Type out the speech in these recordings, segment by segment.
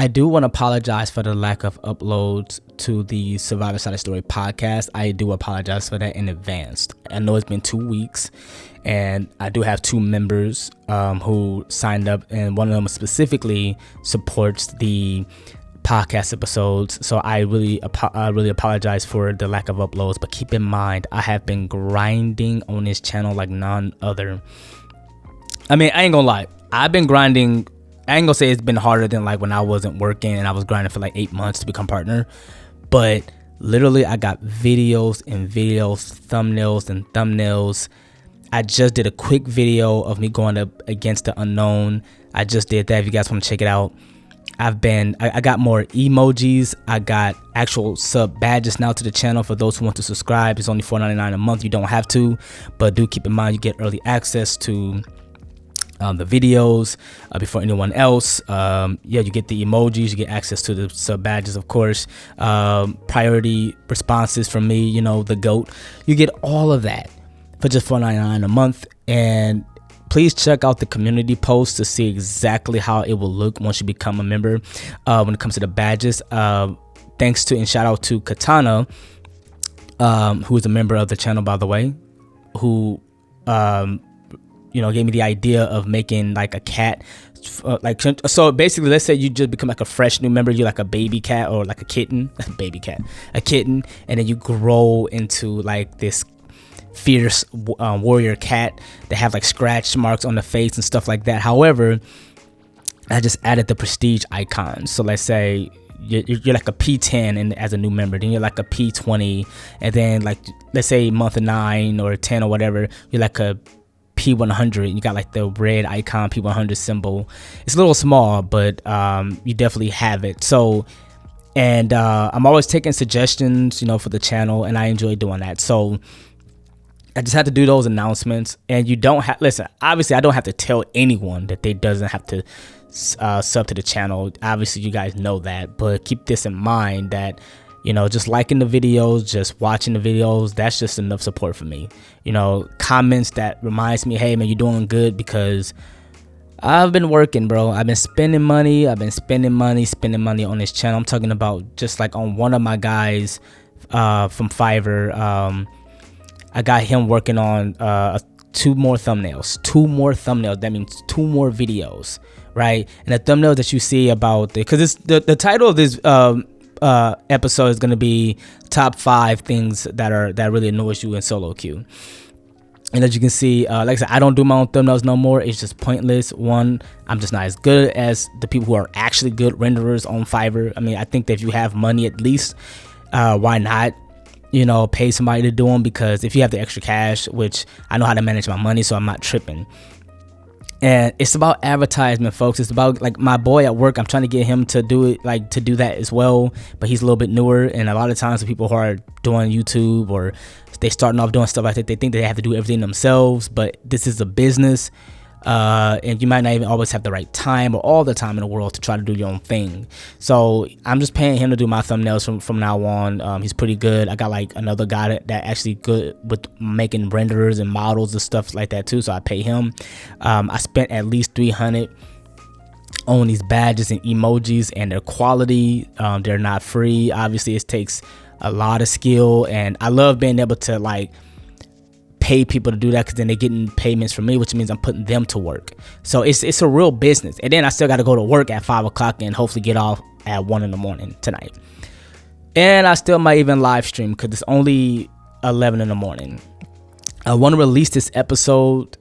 I do want to apologize for the lack of uploads to the Survivor Side Story podcast. I do apologize for that in advance. I know it's been 2 weeks, and I do have 2 members who signed up, and one of them specifically supports the podcast episodes. So I really apologize for the lack of uploads. But keep in mind, I have been grinding on this channel like none other. I mean, I ain't gonna lie. I've been grinding. I ain't gonna say it's been harder than like when I wasn't working and I was grinding for like 8 months to become partner, but literally I got videos and videos, thumbnails and thumbnails. I just did a quick video of me going up against the unknown. I just did that. If you guys want to check it out, I got more emojis. I got actual sub badges now to the channel for those who want to subscribe. It's only $4.99 a month. You don't have to, but do keep in mind you get early access to the videos before anyone else. You get the emojis, you get access to the sub badges, of course, priority responses from me, you know, the GOAT. You get all of that for just $4.99 a month. And please check out the community post to see exactly how it will look once you become a member when it comes to the badges. Thanks to and shout out to Katana, who is a member of the channel, by the way, who gave me the idea of making like a cat, so basically, let's say you just become like a fresh new member. You're like a baby cat or like a kitten, a kitten, and then you grow into like this fierce warrior cat that have like scratch marks on the face and stuff like that. However, I just added the prestige icon. So let's say you're like a P10 and as a new member, then you're like a P20, and then like let's say month 9 or 10 or whatever, you're like a P100. You got like the red icon P100 symbol. It's a little small, but you definitely have it. So, and I'm always taking suggestions, for the channel, and I enjoy doing that. So I just had to do those announcements. And you don't have, listen, obviously I don't have to tell anyone that they doesn't have to sub to the channel. Obviously you guys know that, but keep this in mind that just liking the videos, just watching the videos, that's just enough support for me. Comments that reminds me, hey man, you're doing good, because I've been working, bro. I've been spending money. I've been spending money on this channel. I'm talking about just like on one of my guys from Fiverr. I got him working on 2 more thumbnails. That means 2 more videos, right? And the thumbnails that you see about because it's the title of this episode is going to be top 5 things that really annoys you in solo queue. And as you can see, like I said, I don't do my own thumbnails no more. It's just pointless. One, I'm just not as good as the people who are actually good renderers on Fiverr. I mean, I think that if you have money, at least, why not pay somebody to do them? Because if you have the extra cash, which I know how to manage my money, so I'm not tripping. And it's about advertisement, folks. It's about like my boy at work. I'm trying to get him to do it, like to do that as well. But he's a little bit newer. And a lot of times the people who are doing YouTube or they starting off doing stuff like that, they think they have to do everything themselves. But this is a business. And you might not even always have the right time or all the time in the world to try to do your own thing. So I'm just paying him to do my thumbnails from now on. He's pretty good. I got like another guy that actually good with making renderers and models and stuff like that too, so I pay him. I spent at least $300 on these badges and emojis, and their quality, they're not free. Obviously it takes a lot of skill, and I love being able to like pay people to do that, because then they're getting payments from me, which means I'm putting them to work. So it's a real business. And then I still got to go to work at 5 o'clock and hopefully get off at 1 in the morning tonight. And I still might even live stream because it's only 11 in the morning. I want to release this episode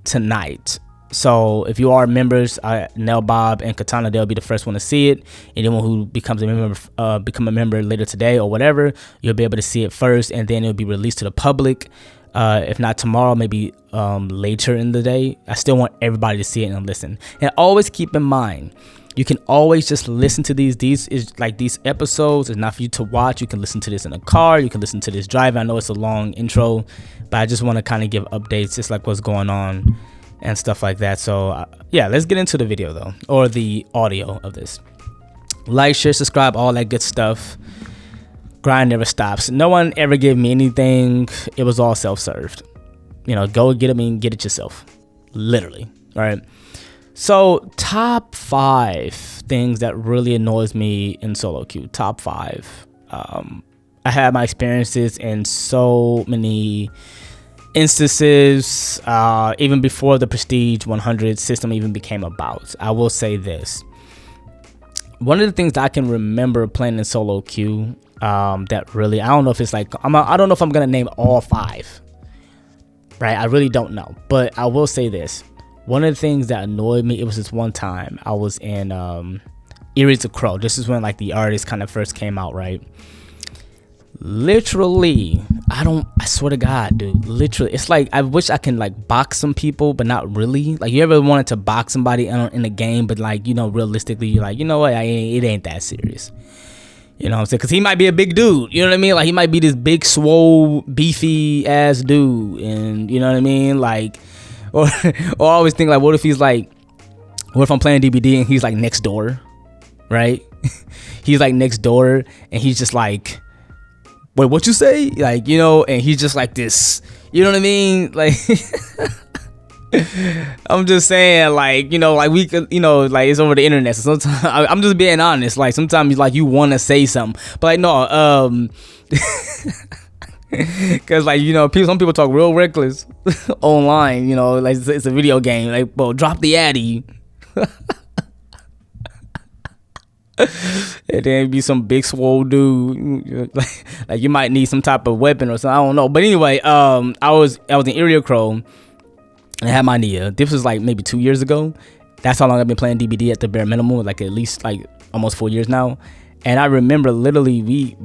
tonight. So if you are members, Nell, Bob, and Katana, they'll be the first one to see it. Anyone who becomes a member, become a member later today or whatever, you'll be able to see it first, and then it'll be released to the public. If not tomorrow, maybe later in the day. I still want everybody to see it and listen. And always keep in mind, you can always just listen to these episodes. It's not for you to watch. You can listen to this in a car. You can listen to this driving. I know it's a long intro, but I just want to kind of give updates, just like what's going on and stuff like that. So yeah, let's get into the video though, or the audio of this. Like, share, subscribe, all that good stuff. Grind never stops. No one ever gave me anything. It was all self-served. Go get it and get it yourself. Literally. All right. So top 5 things that really annoys me in solo queue. Top 5. I had my experiences in so many instances, even before the Prestige 100 system even became about. I will say this. One of the things that I can remember playing in solo queue, that really, I don't know if it's like, I don't know if I'm going to name all 5. Right? I really don't know. But I will say this. One of the things that annoyed me, it was this one time I was in Eries of Crow. This is when like the artist kind of first came out, right? Literally, I swear to God, dude, literally, it's like I wish I can like box some people, but not really. Like, you ever wanted to box somebody in a game, but like, you know, realistically, you're like, you know what, it ain't that serious. You know what I'm saying? Because he might be a big dude, you know what I mean? Like, he might be this big, swole, beefy ass dude, and you know what I mean? Like, or I always think like, what if I'm playing DBD and he's like next door, right? He's like next door, and he's just like, wait, what you say? Like, you know, and he's just like this, you know what I mean? Like, I'm just saying, like, you know, like we could, you know, like it's over the internet. So sometimes I'm just being honest. Like, sometimes like you want to say something, but like, no, cause like, you know, some people talk real reckless online, you know, like it's a video game. Like, well, drop the addy. And then be some big swole dude, like you might need some type of weapon or something. I don't know. But anyway, I was in Area Crow and I had my Nea. This was like maybe 2 years ago. That's how long I've been playing DBD at the bare minimum, like at least like almost 4 years now. And I remember literally we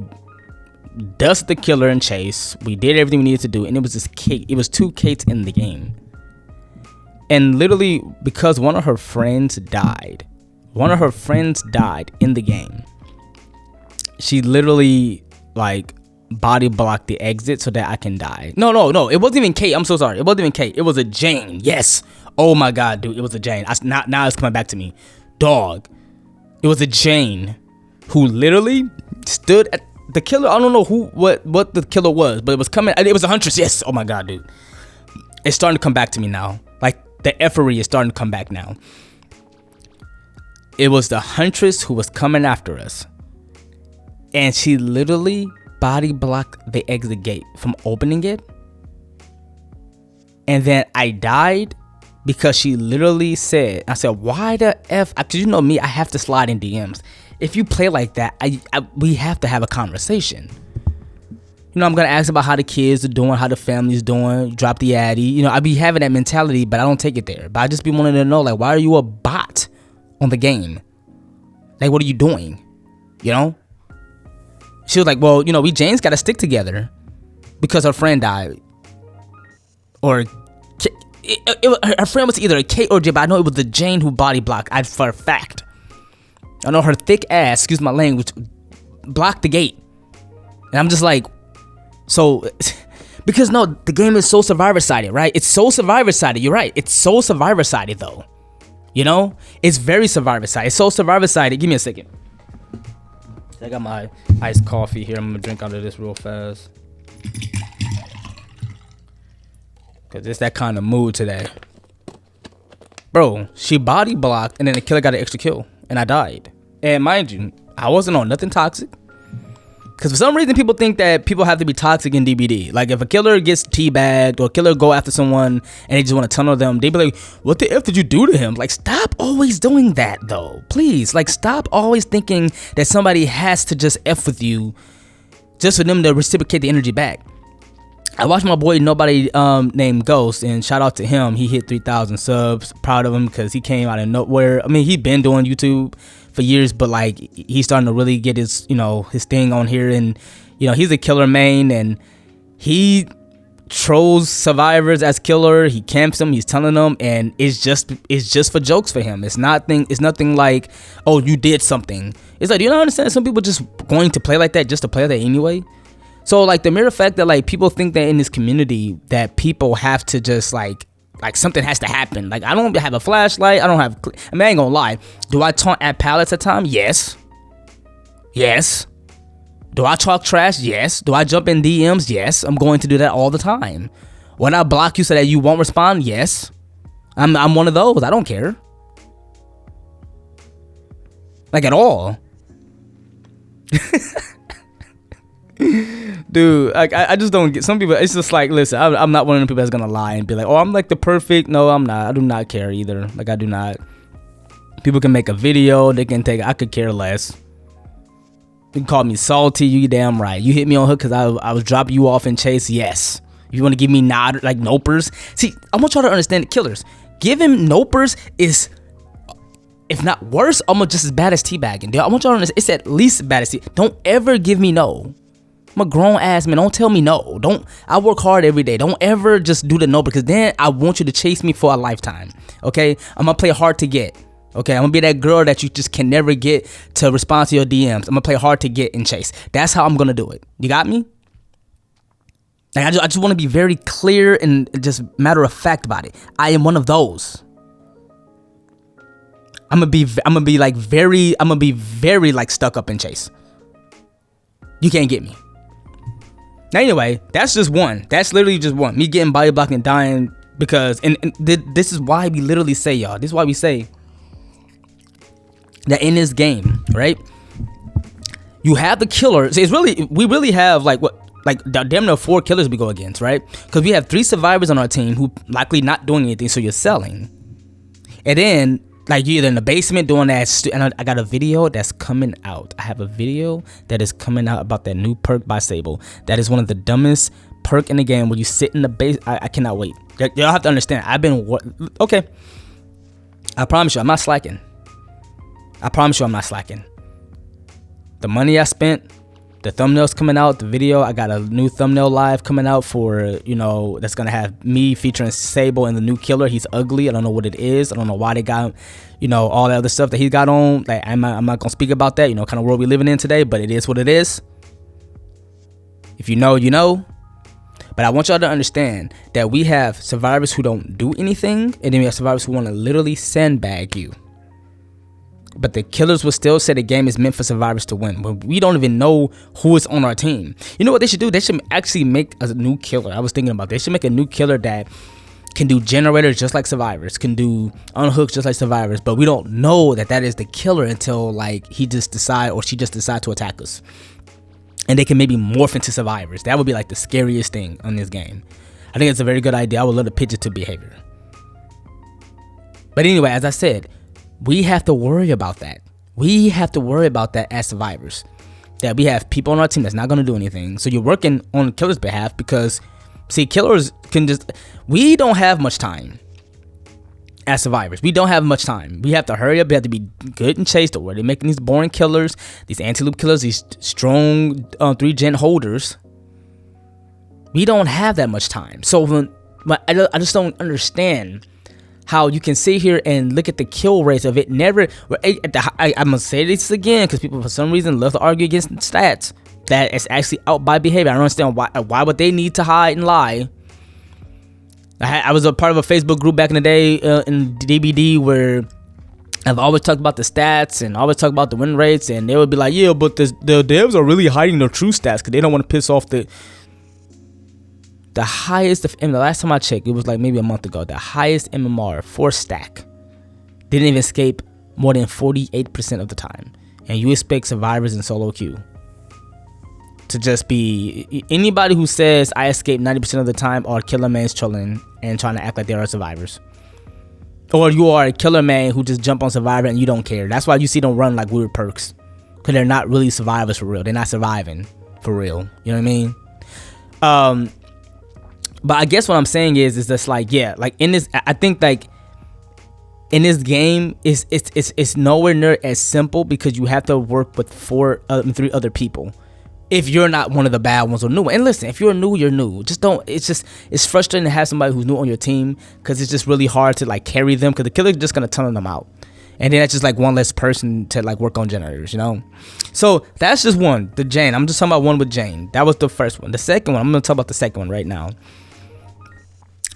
dusted the killer and chase. We did everything we needed to do, and it was this Kate. It was 2 Kates in the game, and literally because one of her friends died. One of her friends died in the game. She literally like body blocked the exit so that I can die. No. It wasn't even Kate. I'm so sorry. It wasn't even Kate. It was a Jane. Yes. Oh my God, dude. It was a Jane. Now it's coming back to me. Dog. It was a Jane who literally stood at the killer. I don't know what the killer was, but it was coming. It was a huntress. Yes. Oh my God, dude. It's starting to come back to me now. Like the effery is starting to come back now. It was the huntress who was coming after us, and she literally body blocked the exit gate from opening it. And then I died because she literally said, I said, why the F? Because you know me, I have to slide in DMs. If you play like that, we have to have a conversation. You know, I'm going to ask about how the kids are doing, how the family's doing, drop the addy. You know, I be having that mentality, but I don't take it there. But I just be wanting to know, like, why are you a bot on the game? Like, what are you doing? You know? She was like, well, you know, we Janes got to stick together because her friend died. Or her friend was either a Kate or J, but I know it was the Jane who body blocked. For a fact. I know her thick ass, excuse my language, blocked the gate. And I'm just like, so, because no, the game is so survivor-sided, right? It's so survivor-sided. You're right. It's so survivor-sided, though. You know? It's very survivor-sided. It's so survivor-sided. Give me a second. I got my iced coffee here. I'm going to drink out of this real fast. Because it's that kind of mood today. Bro, she body blocked, and then the killer got an extra kill. And I died. And mind you, I wasn't on nothing toxic. Because for some reason, people think that people have to be toxic in DBD. Like, if a killer gets teabagged or a killer go after someone and they just want to tunnel them, they be like, what the F did you do to him? Like, stop always doing that, though. Please. Like, stop always thinking that somebody has to just F with you just for them to reciprocate the energy back. I watched my boy Nobody named Ghost, and shout out to him. He hit 3,000 subs. Proud of him because he came out of nowhere. I mean, he'd been doing YouTube for years, but like he's starting to really get his, you know, his thing on here. And you know, he's a killer main, and he trolls survivors as killer. He camps them, he's telling them, and it's just for jokes for him. It's nothing like, oh, you did something. It's like, you don't understand, some people just going to play like that just to play that anyway. So like the mere fact that like people think that in this community that people have to just like something has to happen. Like, I don't have a flashlight. I don't have, I mean, I ain't gonna lie. Do I taunt at pallets at times? Yes. Yes. Do I talk trash? Yes. Do I jump in DMs? Yes. I'm going to do that all the time. When I block you so that you won't respond? Yes. I'm one of those. I don't care. like at all. Dude, like I just don't get. Some people, it's just like, listen, I'm not one of the people that's gonna lie and be like, oh, I'm like the perfect. No, I'm not. I do not care either. Like, I do not. People can make a video, they can take, I could care less. You can call me salty, you damn right. You hit me on hook because I was dropping you off in Chase, yes. If you want to give me nod, like nopers. See, I want y'all to understand the killers. Giving nopers is, if not worse, almost just as bad as teabagging. Dude, I want y'all to understand, it's at least as bad as don't ever give me no. I'm a grown ass man. Don't tell me no. I work hard every day. Don't ever just do the no, because then I want you to chase me for a lifetime. Okay? I'm gonna play hard to get. Okay, I'm gonna be that girl that you just can never get to respond to your DMs. I'm gonna play hard to get and chase. That's how I'm gonna do it. You got me? Like, I just want to be very clear and just matter of fact about it. I am one of those. I'm gonna be very like stuck up in chase. You can't get me. Now, anyway, that's just one. That's literally just one. Me getting body blocked and dying because, and this is why we literally say, y'all. This is why we say that in this game, right? You have the killer. So we really have like damn near 4 killers we go against, right? Because we have 3 survivors on our team who likely not doing anything, so you're selling. And then like you're either in the basement doing that. And I got a video that's coming out. I have a video that is coming out about that new perk by Sable. That is one of the dumbest perk in the game where you sit in the base. I cannot wait. Y'all have to understand. Okay. I promise you, I'm not slacking. I promise you I'm not slacking. The money I spent, the thumbnails coming out, the video, I got a new thumbnail live coming out for, that's going to have me featuring Sable and the new killer. He's ugly. I don't know what it is. I don't know why they got, all the other stuff that he got on. Like, I'm not going to speak about that, kind of world we living in today, but it is what it is. If you know, you know. But I want y'all to understand that we have survivors who don't do anything, and then we have survivors who want to literally sandbag you. But the killers will still say the game is meant for survivors to win. But we don't even know who is on our team. You know what they should do? They should actually make a new killer. I was thinking about this. They should make a new killer that can do generators just like survivors, can do unhooks just like survivors. But we don't know that is the killer until like he just decide or she just decide to attack us. And they can maybe morph into survivors. That would be like the scariest thing on this game. I think it's a very good idea. I would love to pitch it to behavior. But anyway, as I said, we have to worry about that. We have to worry about that as survivors. That we have people on our team that's not going to do anything. So you're working on the killer's behalf because, see, killers can just... We don't have much time as survivors. We don't have much time. We have to hurry up. We have to be good and chased. Or they're making these boring killers, these anti-loop killers, these strong 3-gen holders. We don't have that much time. So I just don't understand how you can sit here and look at the kill rates of it. Never, I'm gonna say this again because people for some reason love to argue against stats. That it's actually out by behavior. I don't understand why would they need to hide and lie. I was a part of a Facebook group back in the day in DBD where I've always talked about the stats and always talk about the win rates, and they would be like, yeah, but the devs are really hiding their true stats because they don't want to piss off the highest, and the last time I checked, it was like maybe a month ago, the highest MMR for stack didn't even escape more than 48% of the time. And you expect survivors in solo queue to just be, anybody who says I escape 90% of the time are killer mans trolling and trying to act like they are survivors. Or you are a killer man who just jump on survivor and you don't care. That's why you see them run like weird perks. Because they're not really survivors for real. They're not surviving for real. You know what I mean? But I guess what I'm saying is just like, yeah, like in this, I think like in this game, it's nowhere near as simple because you have to work with 3 other people. If you're not one of the bad ones or new. And listen, if you're new, you're new. It's frustrating to have somebody who's new on your team because it's just really hard to like carry them because the killer's just going to turn them out. And then that's just like one less person to like work on generators, So that's just one, the Jane. I'm just talking about one with Jane. That was the first one. The second one, I'm going to talk about the second one right now.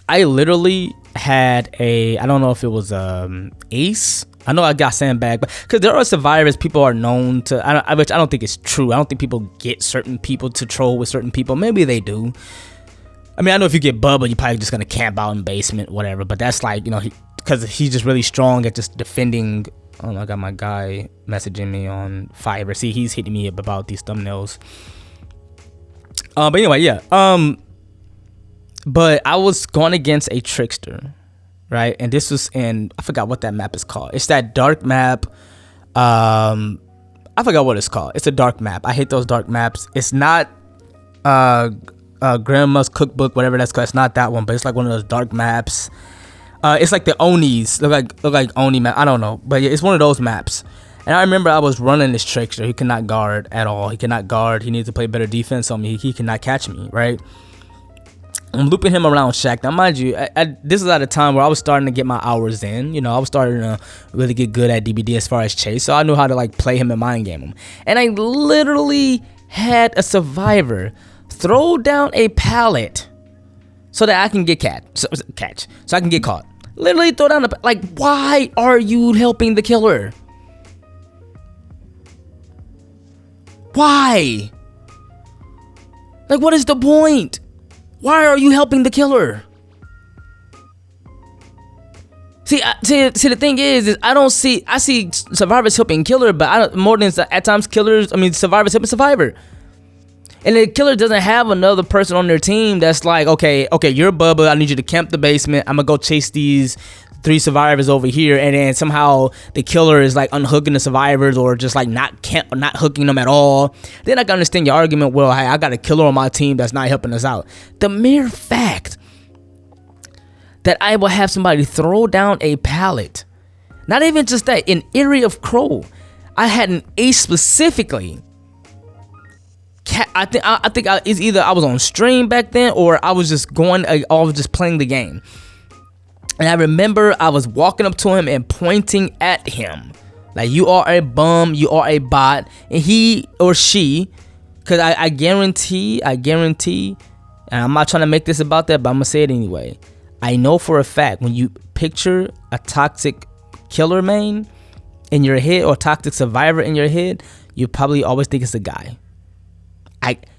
I literally had I don't know if it was Ace. I know I got sandbagged, because there are survivors people are known to, which I don't think it's true. I don't think people get certain people to troll with certain people. Maybe they do. I mean, I know if you get Bubba, you're probably just going to camp out in basement, whatever. But that's like, because he's just really strong at just defending Oh, I got my guy messaging me on Fiverr. See, he's hitting me up about these thumbnails. But anyway, yeah. But I was going against a trickster, right? And this was in, I forgot what that map is called. It's that dark map. I forgot what it's called. It's a dark map. I hate those dark maps. It's not Grandma's Cookbook, whatever that's called. It's not that one, but it's like one of those dark maps. It's like the Onis, look like Oni map. I don't know, but yeah, it's one of those maps. And I remember I was running this trickster. He cannot guard at all. He cannot guard. He needs to play better defense on me. He cannot catch me, right? I'm looping him around Shack. Now, mind you, this is at a time where I was starting to get my hours in. You know, I was starting to really get good at DBD as far as chase. So I knew how to like play him and mind game him. And I literally had a survivor throw down a pallet so that I can get so I can get caught. Literally throw down like, why are you helping the killer? Why? Like, what is the point? Why are you helping the killer? See, the thing is I see survivors helping killer, but more than at times survivors helping survivor. And the killer doesn't have another person on their team that's like, okay, you're Bubba. I need you to camp the basement. I'm gonna go chase these 3 survivors over here, and then somehow the killer is like unhooking the survivors or just like not hooking them at all. Then I can understand your argument. Well, hey, I got a killer on my team that's not helping us out. The mere fact that I will have somebody throw down a pallet, not even just that, in area of Crow, I had an ace specifically. I think it's either I was on stream back then or I was just playing the game. And I remember I was walking up to him and pointing at him like, you are a bum, you are a bot. And he or she, because I guarantee, and I'm not trying to make this about that, but I'm gonna say it anyway. I know for a fact when you picture a toxic killer main in your head or toxic survivor in your head, you probably always think it's a guy.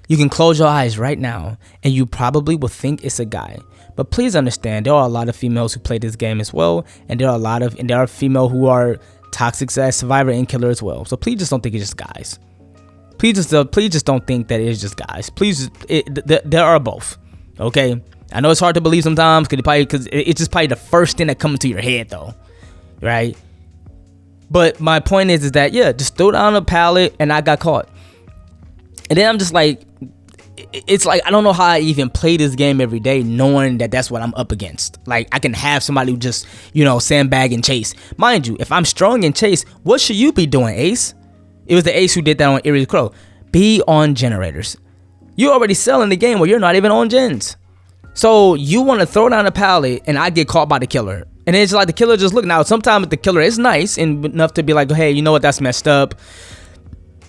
You can close your eyes right now and you probably will think it's a guy. But please understand, there are a lot of females who play this game as well, and there are female who are toxic as survivor and killer as well. So please just don't think it's just guys. Please just don't think that it's just guys. There are both. Okay, I know it's hard to believe sometimes because it's just probably the first thing that comes to your head though, right? But my point is that yeah, just throw down a pallet and I got caught. And then I'm just like, it's like I don't know how I even play this game every day knowing that that's what I'm up against. Like I can have somebody who just, sandbag and chase. Mind you, if I'm strong in chase, what should you be doing, Ace? It was the Ace who did that on Eerie's Crow. Be on generators. You're already selling the game where you're not even on gens. So you want to throw down a pallet and I get caught by the killer. And it's like the killer just look. Now sometimes the killer is nice and enough to be like, hey, you know what, that's messed up.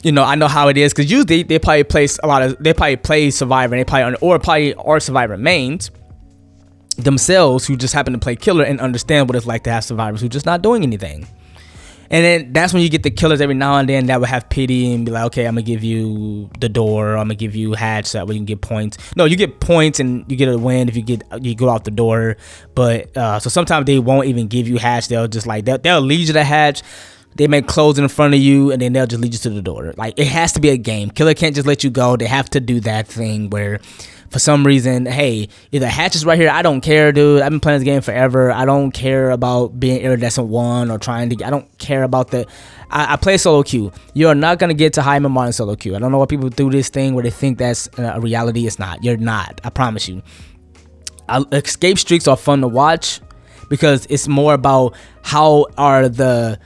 I know how it is, because usually they probably play survivor, and they probably are survivor mains themselves who just happen to play killer and understand what it's like to have survivors who just not doing anything. And then that's when you get the killers every now and then that would have pity and be like, okay, I'm gonna give you the door, I'm gonna give you hatch so that way you can get points. No, you get points and you get a win if you go out the door. But so sometimes they won't even give you hatch. They'll just like they'll lead you to hatch. They may close in front of you and then they'll just lead you to the door. Like it has to be a game. Killer can't just let you go. They have to do that thing where for some reason, hey, either hatch is right here. I don't care, dude. I've been playing this game forever. I don't care about being iridescent 1 or trying to. I don't care about the. I play solo queue. You're not gonna get to high MMR in solo queue. I don't know why people do this thing where they think that's a reality. It's not. You're not. I promise you. Escape streaks are fun to watch because it's more about how the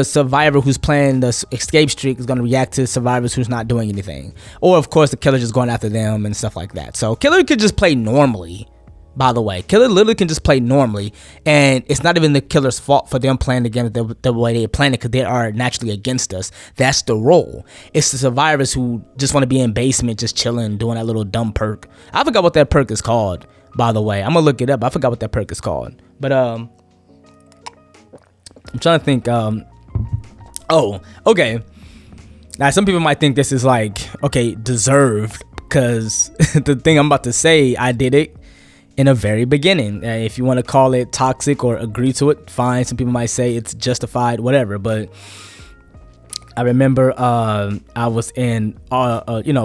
survivor who's playing the escape streak is going to react to survivors who's not doing anything. Or, of course, the killer just going after them and stuff like that. So, killer could just play normally, by the way. Killer literally can just play normally. And it's not even the killer's fault for them playing the game the way they're playing it because they are naturally against us. That's the role. It's the survivors who just want to be in basement, just chilling, doing that little dumb perk. I forgot what that perk is called, by the way. I'm going to look it up. I forgot what that perk is called. But, I'm trying to think. Oh, okay. Now, some people might think this is like, okay, deserved because the thing I'm about to say, I did it in the very beginning. If you want to call it toxic or agree to it, fine. Some people might say it's justified, whatever. But I remember I was in,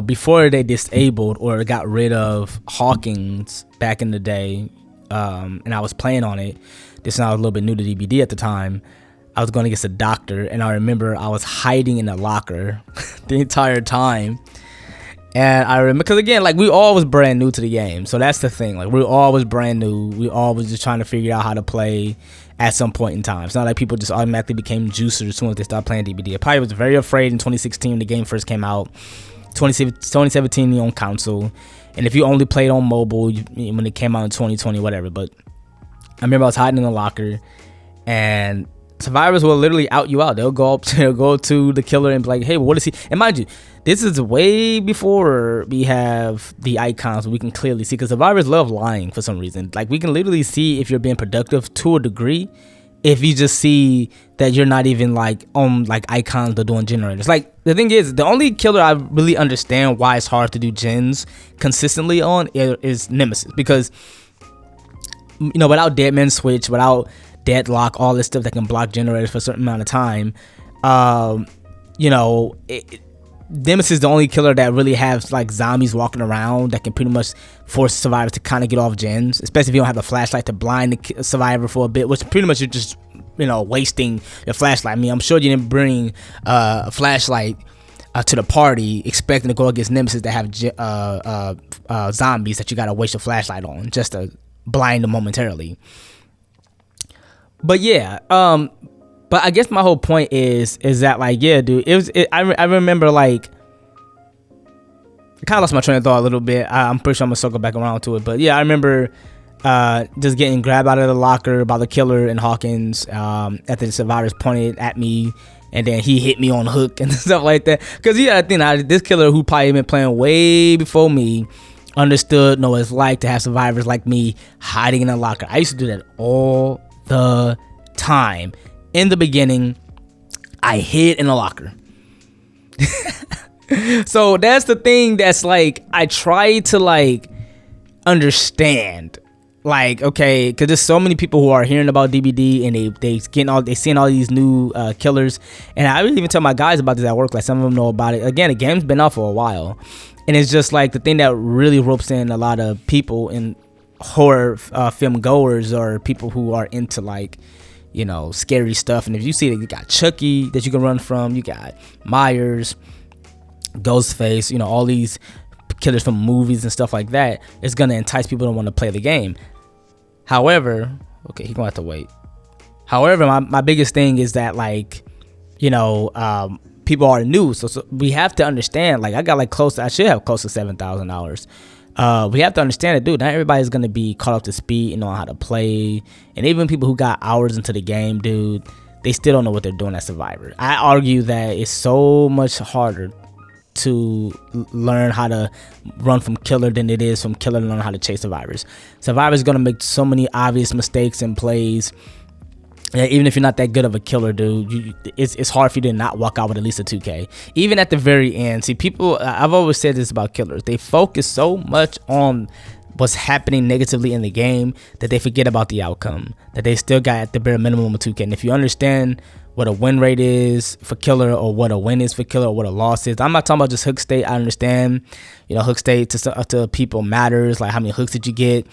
before they disabled or got rid of Hawkins back in the day, and I was playing on it. This is, I was a little bit new to DBD at the time. I was going against a doctor, and I remember I was hiding in a locker the entire time. And I remember, because again, like, we all was brand new to the game. So that's the thing. Like, we all was brand new. We all was just trying to figure out how to play at some point in time. It's not like people just automatically became juicers as soon as they started playing DBD. I probably was very afraid in 2016 when the game first came out. 2017 on console. And if you only played on mobile when it came out in 2020, whatever. But I remember I was hiding in the locker, and survivors will literally out you out. They'll go to the killer and be like, hey, what is he? And mind you, this is way before we have the icons we can clearly see, because survivors love lying for some reason. Like, we can literally see if you're being productive to a degree if you just see that you're not even like on like icons they're doing generators. Like, the thing is, the only killer I really understand why it's hard to do gens consistently on is Nemesis, because without Deadman Switch, without Deadlock, all this stuff that can block generators for a certain amount of time, Nemesis is the only killer that really has like zombies walking around that can pretty much force survivors to kind of get off gens, especially if you don't have a flashlight to blind the survivor for a bit, which pretty much you're just wasting your flashlight. I mean, I'm sure you didn't bring a flashlight to the party expecting to go against Nemesis that have zombies that you gotta waste your flashlight on just to blind them momentarily. But yeah, but I guess my whole point is that, like, yeah, dude, I remember, like, I kind of lost my train of thought a little bit. I'm pretty sure I'm gonna circle back around to it, but yeah, I remember just getting grabbed out of the locker by the killer and Hawkins after the survivors pointed at me, and then he hit me on hook and stuff like that. Because I think this killer, who probably been playing way before me, understood what it's like to have survivors like me hiding in a locker. I used to do that all the time. In the beginning, I hid in a locker. So that's the thing that's like, I try to like understand, like, okay, because there's so many people who are hearing about DBD and they seeing all these new killers, and I really even tell my guys about this at work. Like, some of them know about it. Again, the game's been out for a while, and it's just like the thing that really ropes in a lot of people in horror film goers, or people who are into like scary stuff. And if you see that you got Chucky that you can run from, you got Myers, Ghostface, all these killers from movies and stuff like that, it's gonna entice people to want to play the game. However, okay, he's gonna have to wait. However, my biggest thing is that, like, people are new, so we have to understand, like, I should have close to 7,000 hours. We have to understand that, dude, not everybody's gonna be caught up to speed and know how to play. And even people who got hours into the game, dude, they still don't know what they're doing as Survivor. I argue that it's so much harder to learn how to run from killer than it is from killer to learn how to chase survivors. Survivors gonna make so many obvious mistakes and plays. Even if you're not that good of a killer, dude, it's hard for you to not walk out with at least a 2K. Even at the very end, see, people, I've always said this about killers, they focus so much on what's happening negatively in the game that they forget about the outcome, that they still got at the bare minimum of 2K. And if you understand what a win rate is for killer, or what a win is for killer, or what a loss is, I'm not talking about just hook state. I understand, hook state to people matters, like how many hooks did you get,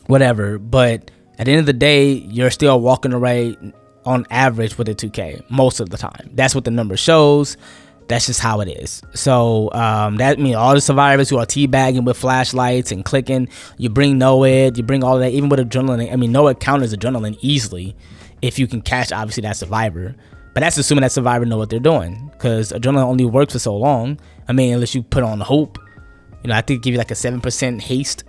whatever, but at the end of the day, you're still walking away on average with a 2K most of the time. That's what the number shows. That's just how it is. So that means all the survivors who are teabagging with flashlights and clicking, you bring NOED, you bring all of that, even with adrenaline. I mean, NOED counters adrenaline easily if you can catch, obviously, that survivor. But that's assuming that survivor know what they're doing, because adrenaline only works for so long. I mean, unless you put on hope. I think it gives you like a 7% haste.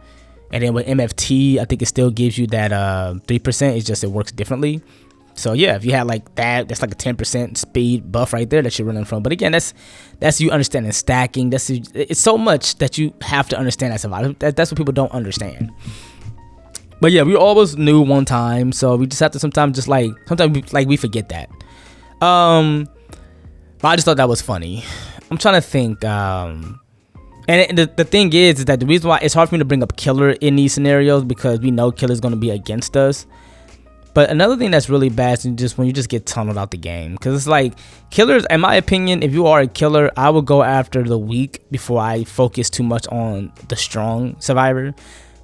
And then with MFT, I think it still gives you that 3%. It's just it works differently. So yeah, if you had like that, that's like a 10% speed buff right there that you're running from. But again, that's you understanding stacking. It's so much that you have to understand as survivor. That's what people don't understand. But yeah, we always knew one time, so we just have to sometimes we forget that. But I just thought that was funny. I'm trying to think. And the thing is that the reason why it's hard for me to bring up killer in these scenarios, because we know killer's going to be against us. But another thing that's really bad is just when you just get tunneled out the game, because it's like killers, in my opinion, if you are a killer, I would go after the weak before I focus too much on the strong survivor.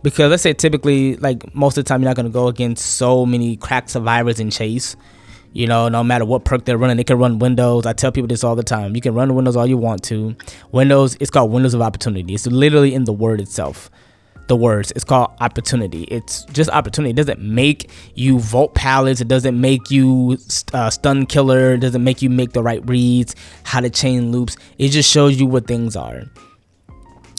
Because let's say typically, like most of the time, you're not going to go against so many cracked survivors in chase. You know, no matter what perk they're running, they can run windows. I tell people this all the time. You can run windows all you want to. Windows, it's called windows of opportunity. It's literally in the word itself. The words, it's called opportunity. It's just opportunity. It doesn't make you vote pallets. It doesn't make you stun killer. It doesn't make you make the right reads, how to chain loops. It just shows you what things are.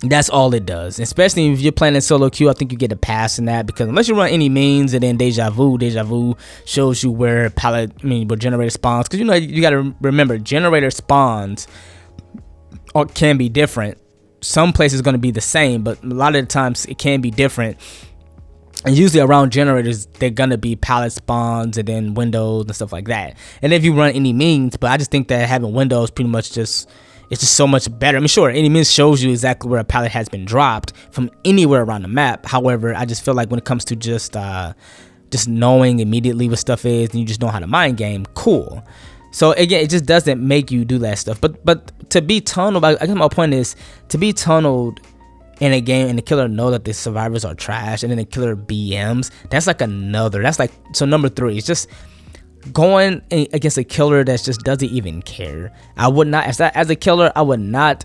That's all it does. Especially if you're playing in solo queue, I think you get a pass in that, because unless you run any means and then deja vu shows you where where generator spawns. Because you know, you got to remember, generator spawns can be different. Some places going to be the same, but a lot of the times it can be different. And usually around generators, they're going to be pallet spawns and then windows and stuff like that. And if you run any means, but I just think that having windows pretty much it's just so much better. I mean, sure, any means shows you exactly where a pallet has been dropped from anywhere around the map. However, I just feel like when it comes to just knowing immediately what stuff is, and you just know how to mind game, cool. So again, it just doesn't make you do that stuff. But to be tunneled, I guess my point is to be tunneled in a game and the killer know that the survivors are trash, and then the killer BMs. That's like another. That's like, so number 3 is just going against a killer that just doesn't even care. I would not, as a killer, I would not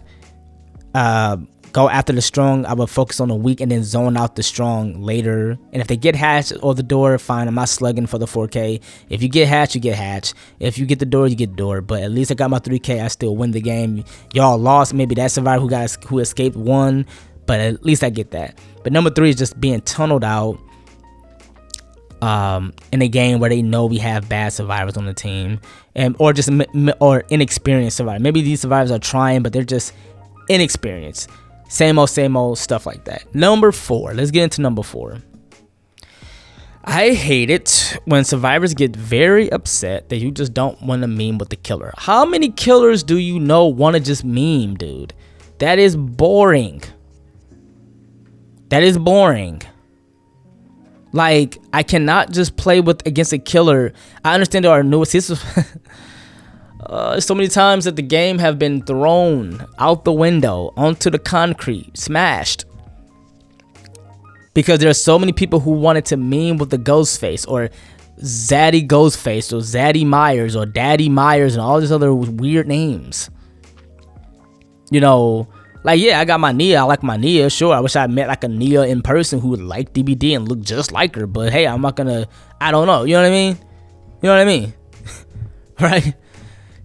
go after the strong. I would focus on the weak and then zone out the strong later. And if they get hatched or the door, fine. I'm not slugging for the 4K. If you get hatched, you get hatched. If you get the door, you get the door. But at least I got my 3K. I still win the game. Y'all lost. Maybe that survivor who escaped won, but at least I get that. But number 3 is just being tunneled out in a game where they know we have bad survivors on the team, or just or inexperienced survivors. Maybe these survivors are trying, but they're just inexperienced. Same old stuff like that. Number 4. Let's get into number 4. I hate it when survivors get very upset that you just don't want to meme with the killer. How many killers do you know want to just meme, dude? That is boring. That is boring. Like, I cannot just play against a killer. I understand there are new assists. So many times that the game have been thrown out the window onto the concrete, smashed, because there are so many people who wanted to meme with the ghost face, or Zaddy Ghostface, or Zaddy Myers, or Daddy Myers, and all these other weird names. You know, like, yeah, I got my Nea. I like my Nea. Sure, I wish I met like a Nea in person who would like DBD and look just like her. But hey, I'm not gonna. I don't know. You know what I mean? You know what I mean? Right?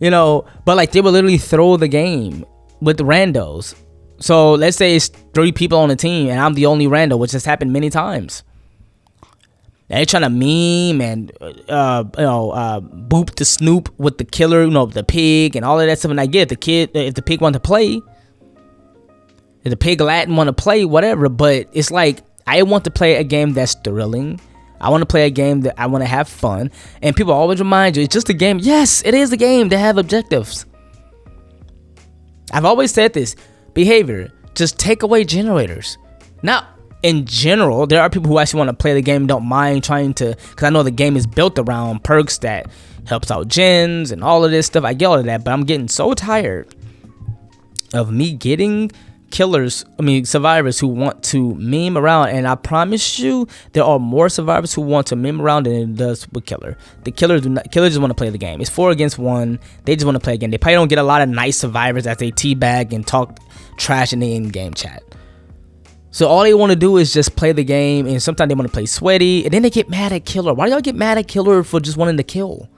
You know, but like they would literally throw the game with randos. So let's say it's 3 people on the team and I'm the only rando, which has happened many times. They're trying to meme and boop the Snoop with the killer, you know, the pig and all of that stuff. And I get if the pig want to play, if the pig Latin want to play, whatever. But it's like, I want to play a game that's thrilling. I want to play a game that I want to have fun. And people always remind you, it's just a game. Yes, it is a game. They have objectives. I've always said this. Behavior. Just take away generators. Now, in general, there are people who actually want to play the game, don't mind trying to, because I know the game is built around perks that helps out gens and all of this stuff. I get all of that, but I'm getting so tired of me getting survivors who want to meme around. And I promise you, there are more survivors who want to meme around than it does with killer. The killers just want to play the game. It's 4 against 1. They just want to play a game. They probably don't get a lot of nice survivors as they teabag and talk trash in the in-game chat. So all they want to do is just play the game, and sometimes they want to play sweaty, and then they get mad at killer. Why do y'all get mad at killer for just wanting to kill?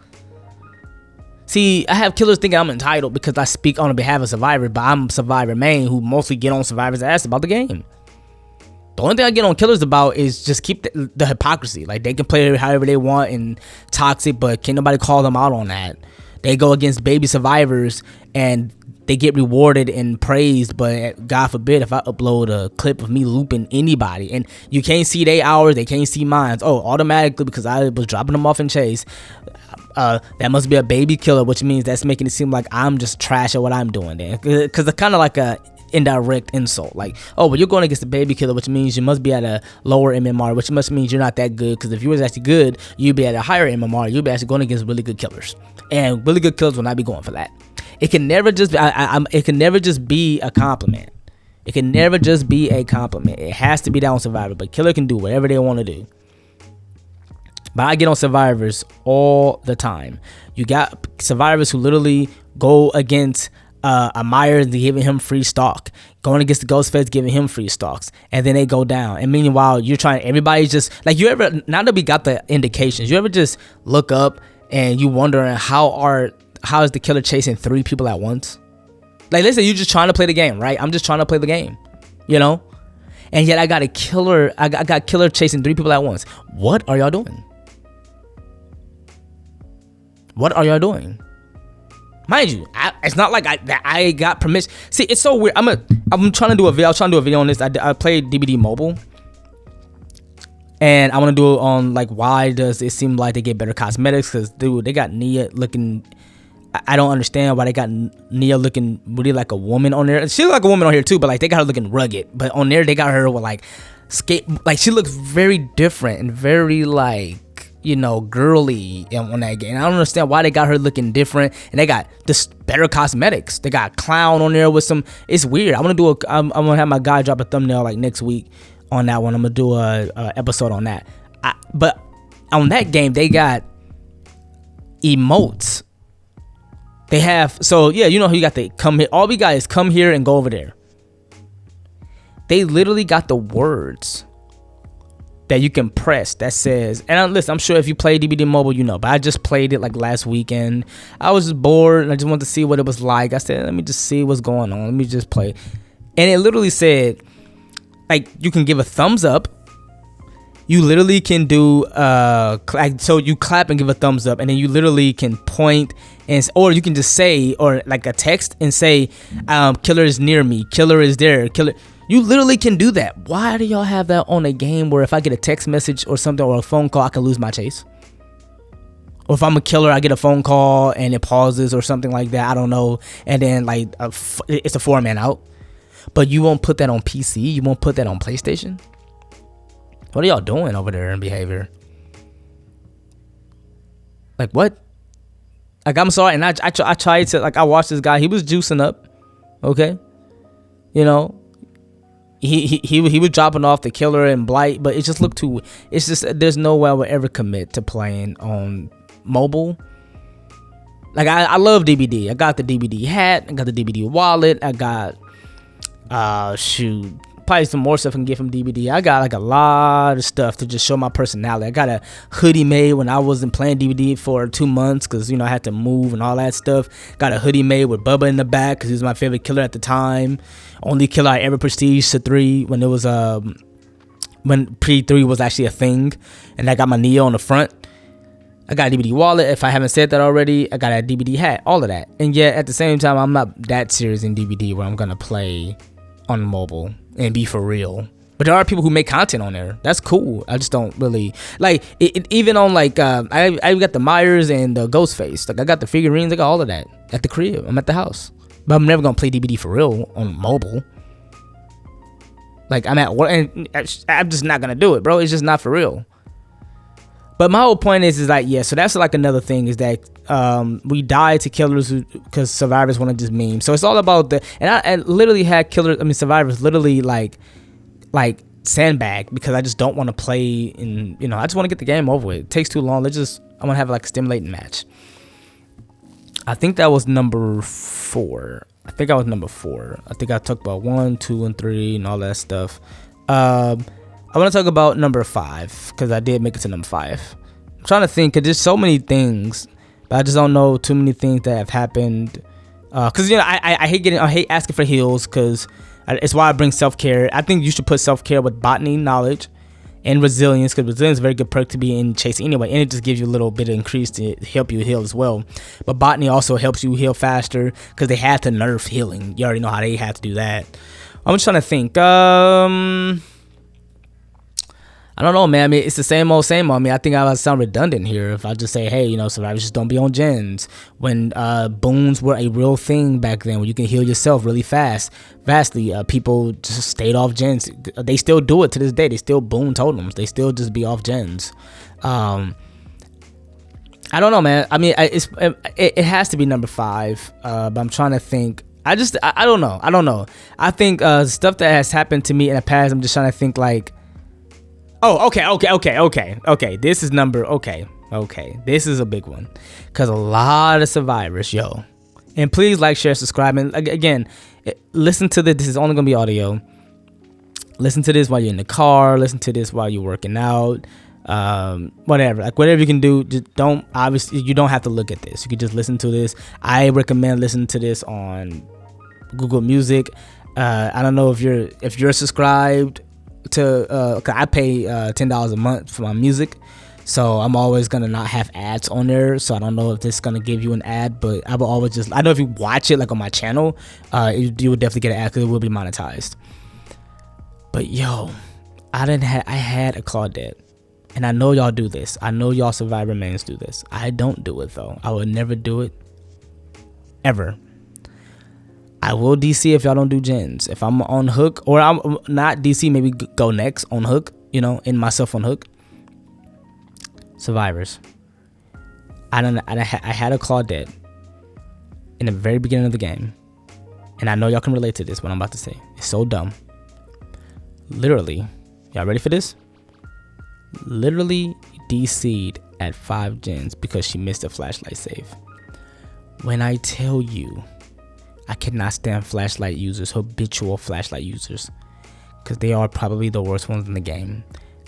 See, I have killers thinking I'm entitled because I speak on behalf of survivor, but I'm survivor main who mostly get on survivor's ass about the game. The only thing I get on killers about is just keep the hypocrisy. Like, they can play however they want and toxic, but can't nobody call them out on that. They go against baby survivors and they get rewarded and praised, but God forbid if I upload a clip of me looping anybody and you can't see their hours, they can't see mine. Oh, automatically because I was dropping them off in chase. That must be a baby killer, which means that's making it seem like I'm just trash at what I'm doing there. Because it's kind of like indirect insult. Like, oh, well, you're going against the baby killer, which means you must be at a lower MMR, which must mean you're not that good. Because if you was actually good, you'd be at a higher MMR. You'd be actually going against really good killers, and really good killers will not be going for that. It can never just be, it can never just be a compliment. It can never just be a compliment. It has to be that on Survivor. But killer can do whatever they want to do. But I get on survivors all the time. You got survivors who literally go against a Myers, giving him free stock, going against the Ghostface, giving him free stocks, and then they go down. And meanwhile, you're trying. Everybody's just like, you ever, now that we got the indications, you ever just look up and you wondering how is the killer chasing 3 people at once? Like, let's say you're just trying to play the game, right? I'm just trying to play the game, you know. And yet I got a killer. I got killer chasing 3 people at once. What are y'all doing? What are y'all doing? Mind you, it's not like I got permission. See, it's so weird. I'm trying to do a video. I was trying to do a video on this. I played DBD Mobile, and I want to do it on like, why does it seem like they get better cosmetics? Because dude, they got Nea looking. I don't understand why they got Nea looking really like a woman on there. She look like a woman on here too, but like they got her looking rugged. But on there they got her with like like she looks very different and very like, you know, girly on that game. I don't understand why they got her looking different, and they got just better cosmetics. They got clown on there with some. It's weird. I'm gonna have my guy drop a thumbnail like next week on that one. I'm gonna do a episode on that. But on that game they got emotes. They have, so yeah, you know who you got. They come here. All we got is come here and go over there. They literally got the words that you can press that says, and listen, I'm sure if you play DBD Mobile, you know, but I just played it like last weekend. I was just bored and I just wanted to see what it was like. I said, let me just see what's going on. Let me just play. And it literally said, like, you can give a thumbs up. You literally can do, so you clap and give a thumbs up, and then you literally can point, or you can just say, or like a text and say, killer is near me, killer is there, killer. You literally can do that. Why do y'all have that on a game where if I get a text message or something or a phone call, I can lose my chase? Or if I'm a killer, I get a phone call and it pauses or something like that. I don't know. And then like it's a 4-man out. But you won't put that on PC. You won't put that on PlayStation. What are y'all doing over there in behavior? Like what? Like, I'm sorry. And I tried to, like, I watched this guy. He was juicing up. Okay. You know. He was dropping off the killer and blight, but it just looked too. It's just, there's no way I would ever commit to playing on mobile. Like I love DBD. I got the DBD hat. I got the DBD wallet. I got shoot, probably some more stuff I can get from DBD. I got like a lot of stuff to just show my personality. I got a hoodie made when I wasn't playing DBD for 2 months because, you know, I had to move and all that stuff. Got a hoodie made with Bubba in the back because he was my favorite killer at the time. Only killer I ever prestiged to 3 when it was when pre-3 was actually a thing. And I got my Nea on the front. I got a DBD wallet. If I haven't said that already, I got a DBD hat. All of that. And yet at the same time, I'm not that serious in DBD where I'm gonna play on mobile and be for real. But there are people who make content on there. That's cool. I just don't really like it even on like I got the Myers and the Ghostface. Like I got the figurines. I got all of that at the crib. I'm at the house. But I'm never gonna play DBD for real on mobile. Like I'm at work and I'm just not gonna do it, bro. It's just not for real. But my whole point is like, yeah, so that's like another thing is that we die to killers because survivors want to just meme. So it's all about the, and I literally had survivors literally like sandbag because I just don't want to play in, you know, I just want to get the game over with. It takes too long. I want to have like a stimulating match. I think that was number 4. I think I talked about 1, 2, and 3 and all that stuff. I want to talk about number 5 because I did make it to number 5. I'm trying to think because there's so many things, but I just don't know too many things that have happened. Because you know I hate asking for heals because it's why I bring self-care. I think you should put self-care with botany knowledge and resilience because resilience is a very good perk to be in chase anyway, and it just gives you a little bit of increase to help you heal as well. But botany also helps you heal faster because they had to nerf healing. You already know how they had to do that. I'm just trying to think. I don't know, man. I mean, it's the same old, same old. I mean, I think I would sound redundant here if I just say, hey, survivors just don't be on gens. When boons were a real thing back then, where you can heal yourself really vastly, people just stayed off gens. They still do it to this day. They still boon totems. They still just be off gens. I don't know, man. I mean, it has to be number 5, but I'm trying to think. I don't know. I think stuff that has happened to me in the past, I'm just trying to think like, oh, okay. This is number, okay. This is a big one. Because a lot of survivors, yo. And please like, share, subscribe. And again, listen to this. This is only going to be audio. Listen to this while you're in the car. Listen to this while you're working out. Whatever. Like, whatever you can do. Just obviously, you don't have to look at this. You can just listen to this. I recommend listening to this on Google Music. I don't know if you're subscribed to cause I pay $10 a month for my music, so I'm always gonna not have ads on there. So I don't know if this is gonna give you an ad, but I will always I know if you watch it like on my channel, you will definitely get an ad because it will be monetized. But yo, I had a Claudette, and I know y'all do this. I know y'all survivor mains do this. I don't do it though. I would never do it ever. I will DC if y'all don't do gens. If I'm on hook, or I'm not DC, maybe go next on hook, in myself on hook. Survivors. I had a Claudette in the very beginning of the game. And I know y'all can relate to this, what I'm about to say. It's so dumb. Literally, y'all ready for this? Literally DC'd at 5 gens because she missed a flashlight save. When I tell you, I cannot stand flashlight users, habitual flashlight users, because they are probably the worst ones in the game.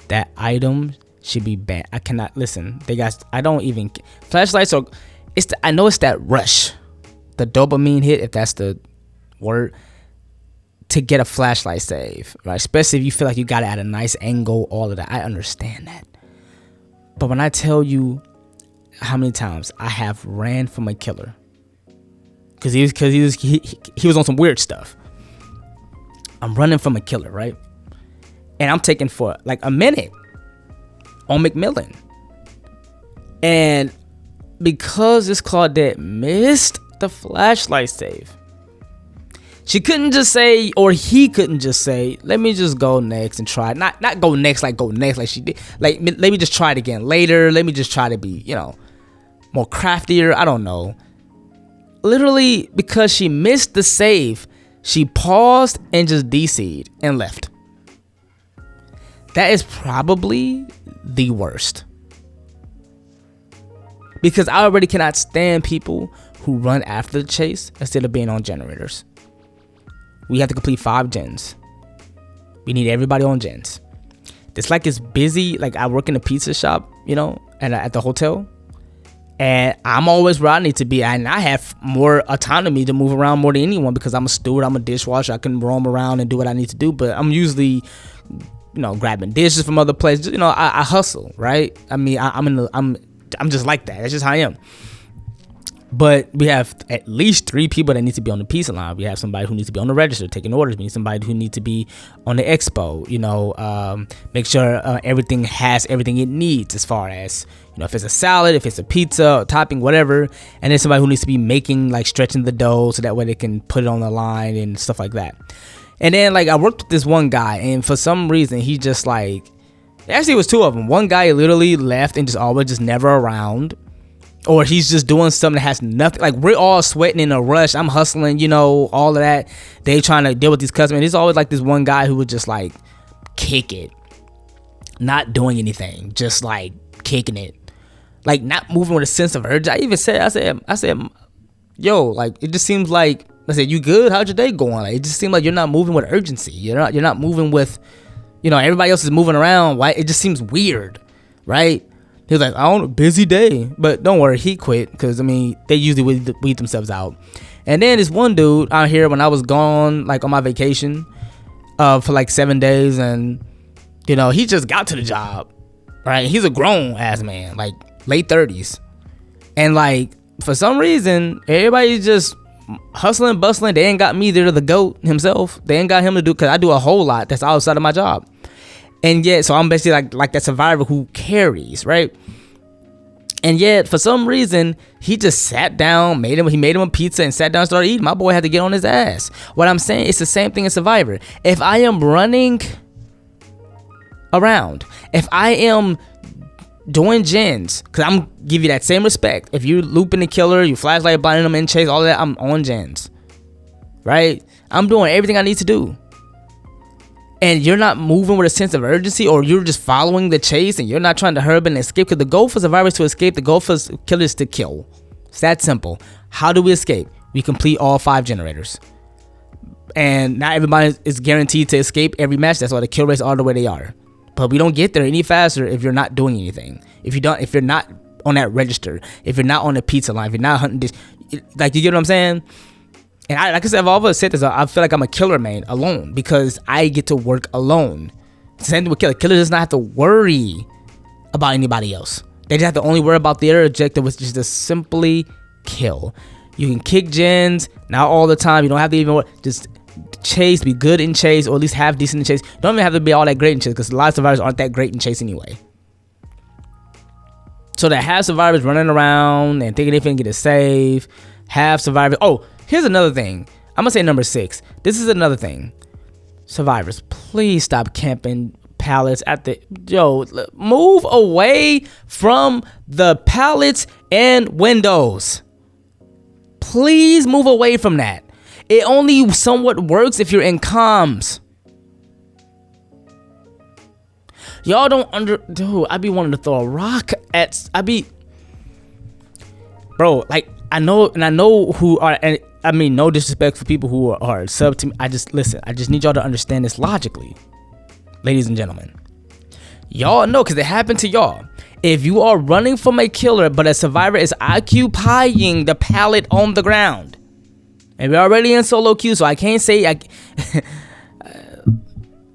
That item should be banned. I cannot listen. I don't even flashlights are. I know it's that rush, the dopamine hit, if that's the word, to get a flashlight save, right? Especially if you feel like you got it at a nice angle, all of that. I understand that, but when I tell you how many times I have ran from a killer. Because he was on some weird stuff. I'm running from a killer, right? And I'm taking for like a minute on McMillan. And because this Claudette missed the flashlight save, she couldn't just say, or he couldn't just say, let me just go next and try. Not go next like she did. Like, let me just try it again later. Let me just try to be, more craftier. I don't know. Literally, because she missed the save, she paused and just DC'd and left. That is probably the worst. Because I already cannot stand people who run after the chase instead of being on generators. We have to complete 5 gens. We need everybody on gens. It's like it's busy. Like, I work in a pizza shop, and at the hotel. And I'm always where I need to be, and I have more autonomy to move around more than anyone because I'm a steward, I'm a dishwasher, I can roam around and do what I need to do. But I'm usually, grabbing dishes from other places. I hustle, right? I mean, I'm just like that. That's just how I am. But we have at least 3 people that need to be on the pizza line. We have somebody who needs to be on the register taking orders. We need somebody who needs to be on the expo. Make sure everything has everything it needs as far as, if it's a salad, if it's a pizza, a topping, whatever. And then somebody who needs to be making, like, stretching the dough so that way they can put it on the line and stuff like that. And then, like, I worked with this one guy, and for some reason, he just, like, actually it was 2 of them. One guy literally left and just never around. Or he's just doing something that has nothing. Like, we're all sweating in a rush. I'm hustling, all of that. They trying to deal with these customers. There's always like this one guy who would just like kick it, not doing anything, just like kicking it, like not moving with a sense of urgency. I even said, I said, yo, like, it just seems like, I said, you good? How's your day going? Like, it just seems like you're not moving with urgency. You're not moving with, everybody else is moving around. Why? It just seems weird, right? He was like, I don't know, busy day. But don't worry, he quit because, they usually weed themselves out. And then this one dude out here when I was gone, like on my vacation for like 7 days. And, he just got to the job, right? He's a grown ass man, like late 30s. And like, for some reason, everybody's just hustling, bustling. They ain't got me there, the GOAT himself. They ain't got him to do, because I do a whole lot that's outside of my job. And yet, so I'm basically like that survivor who carries, right? And yet, for some reason, he just sat down, he made him a pizza and sat down and started eating. My boy had to get on his ass. What I'm saying, it's the same thing as Survivor. If I am running around, if I am doing gens, because I'm give you that same respect. If you looping the killer, you flashlight blinding them in chase, all that, I'm on gens, right? I'm doing everything I need to do. And you're not moving with a sense of urgency, or you're just following the chase and you're not trying to hurry up and escape, because the goal for survivors is to escape, the goal for killers is to kill. It's that simple. How do we escape? We complete all 5 generators. And not everybody is guaranteed to escape every match. That's why the kill rates are the way they are. But we don't get there any faster if you're not doing anything. If you're not on that register, if you're not on the pizza line, if you're not hunting this, like, you get what I'm saying? And like I said, I've always said this, I feel like I'm a killer main alone because I get to work alone. Same thing with killer. Killer does not have to worry about anybody else. They just have to only worry about their objective, which is to simply kill. You can kick gens, not all the time. You don't have to even just chase, be good in chase, or at least have decent in chase. You don't even have to be all that great in chase, because a lot of survivors aren't that great in chase anyway. So to have survivors running around and thinking they can get a save, have survivors. Oh, here's another thing. I'm gonna say number 6. This is another thing. Survivors, please stop camping pallets at the move away from the pallets and windows. Please move away from that. It only somewhat works if you're in comms. Y'all don't dude, I be wanting to throw a rock at, bro, like, I know who are, and I mean, no disrespect for people who are sub to me. I just need y'all to understand this logically. Ladies and gentlemen, y'all know, because it happened to y'all. If you are running from a killer, but a survivor is occupying the pallet on the ground, and we're already in solo queue, so I can't say,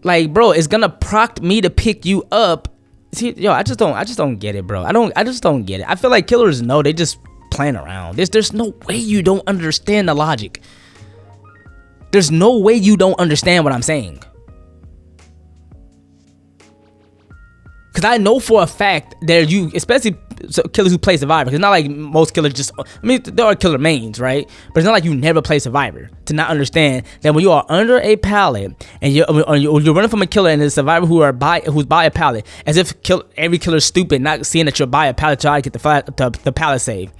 like, bro, it's gonna proc me to pick you up. See, yo, I just don't get it, bro. I just don't get it. I feel like killers know, they just playing around. There's no way you don't understand the logic. There's no way you don't understand what I'm saying. Because I know for a fact that especially killers who play Survivor, because it's not like most killers just, I mean, there are killer mains, right? But it's not like you never play Survivor to not understand that when you are under a pallet and you're running from a killer and there's a survivor who's by a pallet, as if every killer's stupid, not seeing that you're by a pallet, trying to get the pallet save.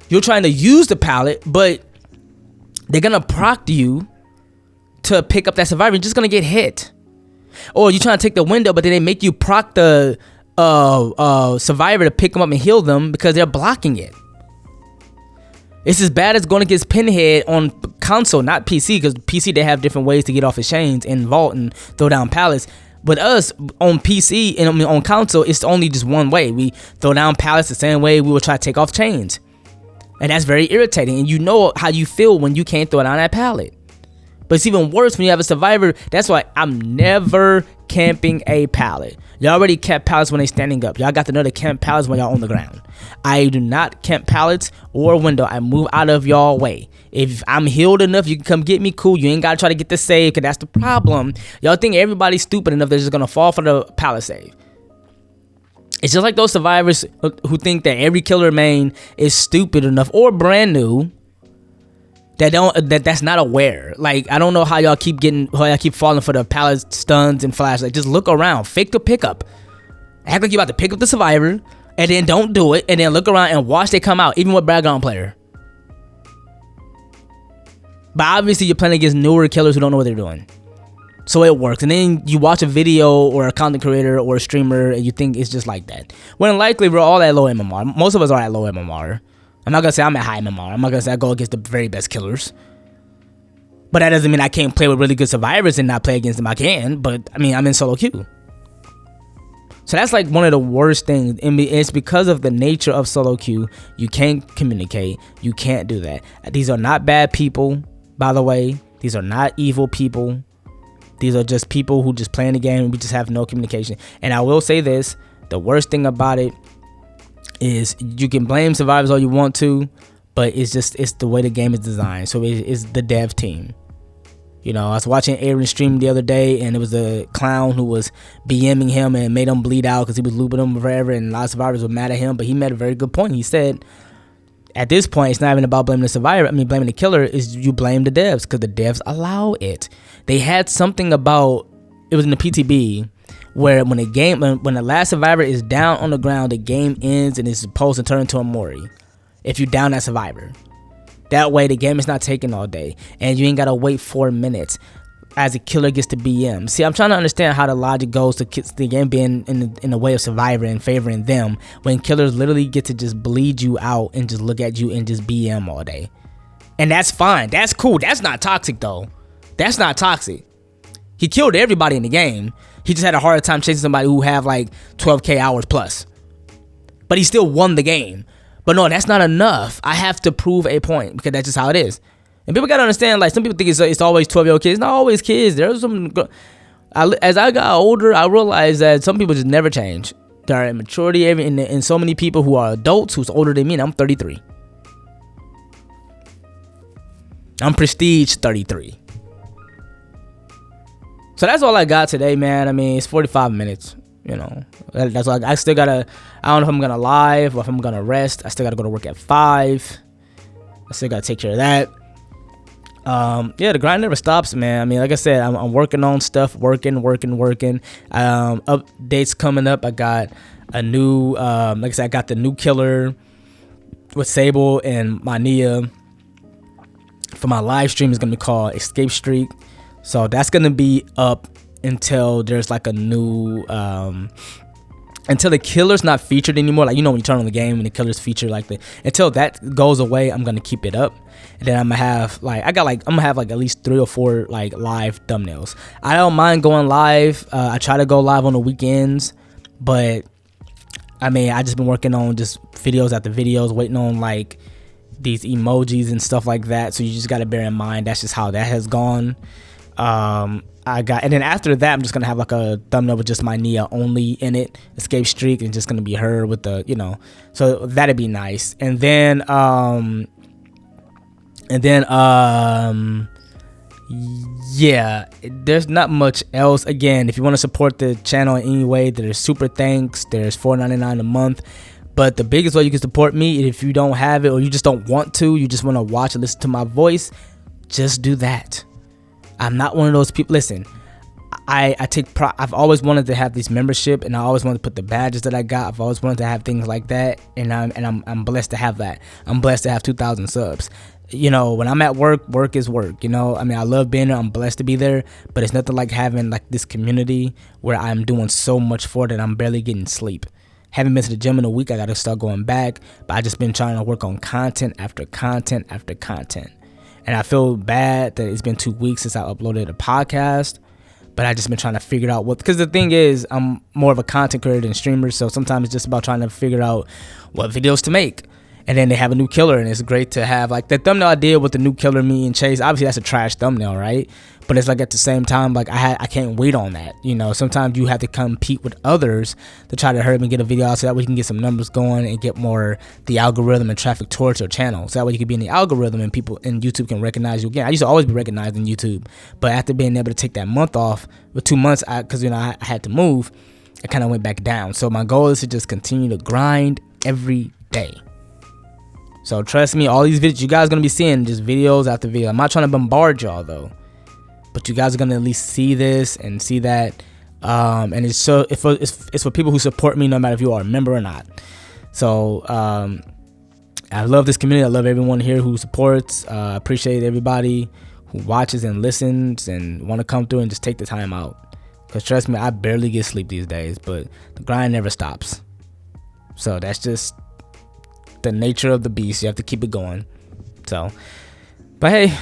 You're trying to use the pallet, but they're gonna proc you to pick up that survivor. You're just gonna get hit. Or you're trying to take the window, but then they make you proc the survivor to pick them up and heal them because they're blocking it. It's as bad as going against Pinhead on console, not PC, because PC they have different ways to get off his chains and vault and throw down pallets. But us on PC and on console, it's only just one way. We throw down pallets the same way we will try to take off chains. And that's very irritating. And you know how you feel when you can't throw down that pallet. But it's even worse when you have a survivor. That's why I'm never camping a pallet. Y'all already camp pallets when they standing up. Y'all got to know to camp pallets when y'all on the ground. I do not camp pallets or window. I move out of y'all way. If I'm healed enough, you can come get me, cool. You ain't got to try to get the save, because that's the problem. Y'all think everybody's stupid enough they're just going to fall for the pallet save. It's just like those survivors who think that every killer main is stupid enough or brand new that's not aware. Like, I don't know how y'all keep falling for the pallet stuns and flashlights. Just look around, fake the pickup, act like you about to pick up the survivor, and then don't do it, and then look around and watch they come out, even with background player. But obviously you're playing against newer killers who don't know what they're doing, so it works. And then you watch a video or a content creator or a streamer and you think it's just like that, when likely we're all at low MMR. Most of us are at low MMR. I'm not gonna say I'm at high MMR. I'm not gonna say I go against the very best killers. But that doesn't mean I can't play with really good survivors and not play against them. I can, but I mean, I'm in solo queue. So that's like one of the worst things. And it's because of the nature of solo queue. You can't communicate. You can't do that. These are not bad people, by the way. These are not evil people. These are just people who just playing the game and we just have no communication. And I will say this, the worst thing about it is you can blame survivors all you want to, but it's the way the game is designed. So it's the dev team. You know, I was watching Aaron stream the other day, and it was a clown who was BMing him and made him bleed out because he was looping him forever, and a lot of survivors were mad at him. But he made a very good point. He said, at this point, it's not even about blaming the survivor. I mean, blaming the killer. Is you blame the devs because the devs allow it. They had something about, it was in the PTB, where when the last survivor is down on the ground, the game ends and it's supposed to turn into a Mori if you down that survivor. That way the game is not taking all day and you ain't gotta wait 4 minutes as a killer gets to BM. See, I'm trying to understand how the logic goes to the game being in the way of survivor and favoring them when killers literally get to just bleed you out and just look at you and just BM all day. And that's fine, that's cool, that's not toxic though. That's not toxic. He killed everybody in the game. He just had a harder time chasing somebody who have like 12k hours plus. But he still won the game. But no, that's not enough. I have to prove a point because that's just how it is. And people gotta understand, like, some people think it's always 12-year-old kids. Not always kids. There's some. As I got older, I realized that some people just never change. There are immaturity in so many people who are adults who's older than me, and I'm 33. I'm prestige 33. So that's all I got today, man. I mean, it's 45 minutes. You know, that's all. I still gotta. I don't know if I'm gonna live or if I'm gonna rest. I still gotta go to work at 5. I still gotta take care of that. Yeah, the grind never stops, man. I mean, like I said, I'm working on stuff, working. Updates coming up. I got a new, like I said, I got the new killer with Sable and my Nea for my live stream is gonna be called Escape Streak. So that's gonna be up until there's like a new until the killer's not featured anymore. Like, you know, when you turn on the game and the killer's featured, like until that goes away, I'm gonna keep it up. And then I'm gonna have like I'm gonna have like at least 3 or 4 like live thumbnails. I don't mind going live. I try to go live on the weekends, but I mean, I just been working on just videos after videos, waiting on like these emojis and stuff like that. So you just gotta bear in mind that's just how that has gone. And then after that, I'm just gonna have like a thumbnail with just my Nea only in it, Escape Streak, and just gonna be her with the, you know, so that'd be nice. And then yeah, there's not much else. Again, if you want to support the channel in any way, there's super thanks, there's $4.99 a month. But the biggest way you can support me, if you don't have it or you just don't want to, you just want to watch and listen to my voice, just do that. I'm not one of those people. Listen, I've always wanted to have this membership, and I always wanted to put the badges that I got. I've always wanted to have things like that, and I'm blessed to have that. I'm blessed to have 2,000 subs. You know, when I'm at work, work is work. You know, I mean, I love being there. I'm blessed to be there, but it's nothing like having like this community where I'm doing so much for it and I'm barely getting sleep. Haven't been to the gym in a week. I got to start going back, but I just been trying to work on content after content after content. And I feel bad that it's been 2 weeks since I uploaded a podcast, but I just been trying to figure out what, because the thing is, I'm more of a content creator than streamer, so sometimes it's just about trying to figure out what videos to make. And then they have a new killer, and it's great to have like the thumbnail I did with the new killer, me and Chase. Obviously that's a trash thumbnail, right? But it's like at the same time, like I can't wait on that. You know, sometimes you have to compete with others to try to hurry up and get a video out, so that way you can get some numbers going and get more the algorithm and traffic towards your channel. So that way you can be in the algorithm and people in YouTube can recognize you again. I used to always be recognized in YouTube, but after being able to take that month off, with 2 months, because you know I had to move, I kind of went back down. So my goal is to just continue to grind every day. So trust me, all these videos you guys are gonna be seeing, just videos after video. I'm not trying to bombard y'all though, but you guys are gonna at least see this and see that. And it's for people who support me, no matter if you are a member or not. So I love this community. I love everyone here who supports. Appreciate everybody who watches and listens and want to come through and just take the time out. Cause trust me, I barely get sleep these days, but the grind never stops. So that's just the nature of the beast. You have to keep it going. So, but hey,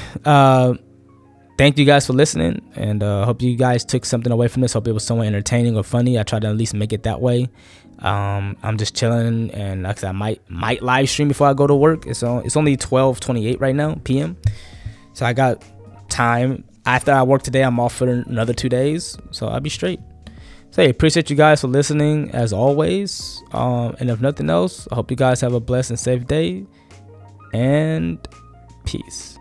thank you guys for listening, and hope you guys took something away from this. Hope it was somewhat entertaining or funny. I try to at least make it that way. I'm just chilling, and like I said, I might live stream before I go to work. It's only 12:28 right now p.m. So I got time. After I work today, I'm off for another 2 days, so I'll be straight. So hey, appreciate you guys for listening as always. And if nothing else, I hope you guys have a blessed and safe day, and peace.